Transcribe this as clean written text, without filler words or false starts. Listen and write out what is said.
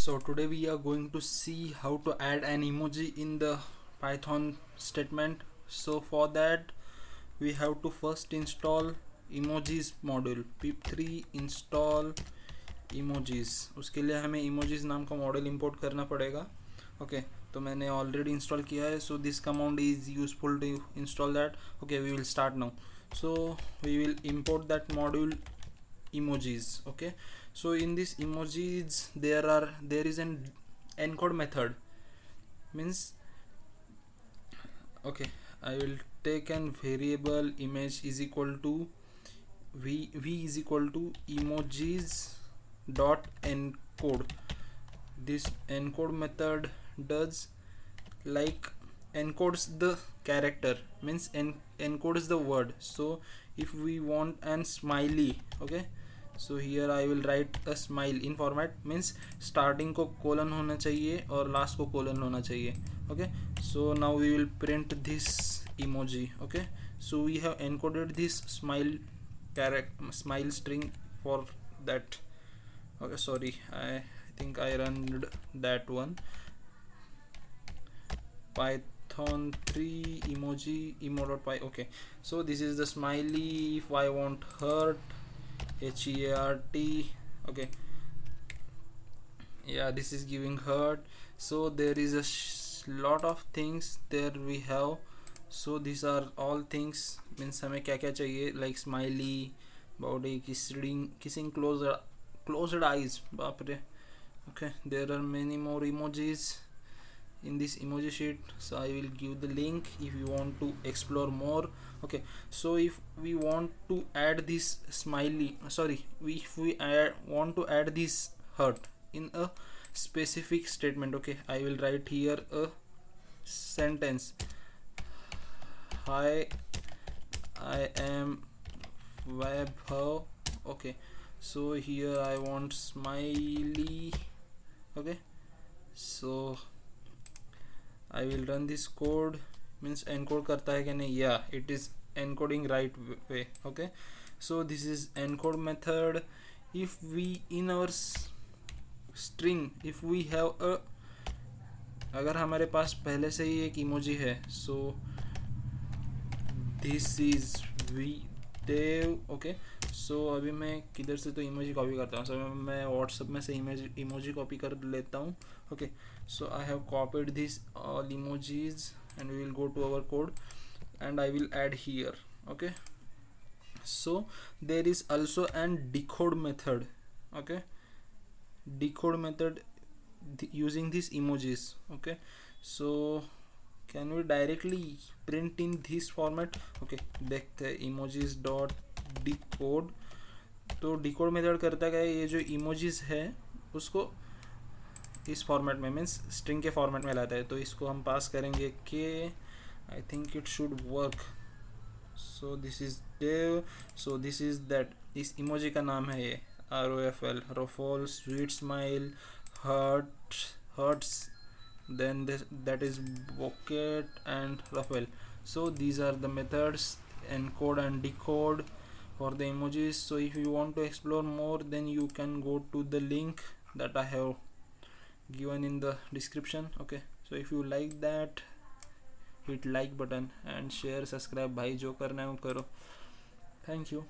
So today we are going to see how to add an emoji in the Python statement. So for that we have to first install Emojis module, pip3 install emojis. उसके लिए हमें emojis नाम का model import करना पड़ेगा. Okay तो मैंने already install किया है. So this command is useful to install that. Okay we will start now. So we will import that module emojis. Okay, so in this emojis there is an encode method. Means, okay, I will take an variable image is equal to v is equal to emojis dot encode. This encode method does like encodes the character, means encodes the word. So if we want an smiley, okay, so here I will write a smile in format, means starting को colon होना चाहिए और last को colon होना चाहिए. Okay, so now we will print this emoji. Okay, so we have encoded this smile string for that. Okay, sorry, I think I run that one. Python 3 emoji emo.py. Okay, so this is the smiley. If I want heart, heart, okay, yeah, this is giving heart. So there is a lot of things there we have. So these are all things, means हमें क्या क्या चाहिए, like smiley, body, kissing closed eyes, बाप रे. Okay, there are many more emojis in this emoji sheet, so I will give the link if you want to explore more. Okay, so if we want to add this smiley, if we want to add this heart in a specific statement, okay, I will write here a sentence. Hi, I am Vaibhav. Okay, so here I want smiley. Okay, so I will run this code. Means encode करता है क्या नहीं. Yeah, it is encoding right way. Okay, so this is encode method. If we in our string, if we have a, अगर हमारे पास पहले से ही एक emoji है, so this is Dev. Okay, so अभी मैं किधर से तो इमोजी कॉपी करता हूँ. so मैं व्हाट्सएप में से इमोजी कॉपी कर लेता हूँ. Okay, so I have copied these all emojis and we will go to our code and I will add here. Okay, so there is also an decode method. Okay, decode method using these emojis. Okay, so can we directly print in this format. Okay, देखते हैं emojis dot decode. तो decode method करता क्या है, ये जो emojis है उसको इस फॉर्मेट में, मीन्स स्ट्रिंग के फॉर्मेट में लाता है. तो इसको हम पास करेंगे कि I think it should work. So this is देव. So this is that. इस इमोजी का नाम है ये ROFL, rofl, sweet smile, hearts, then that is bucket and Rafael. So these are the methods, encode and decode for the emojis. So if you want to explore more, then you can go to the link that I have given in the description. Okay, so if you like that, hit like button and share, subscribe. भाई जो करना है वो करो. Thank you.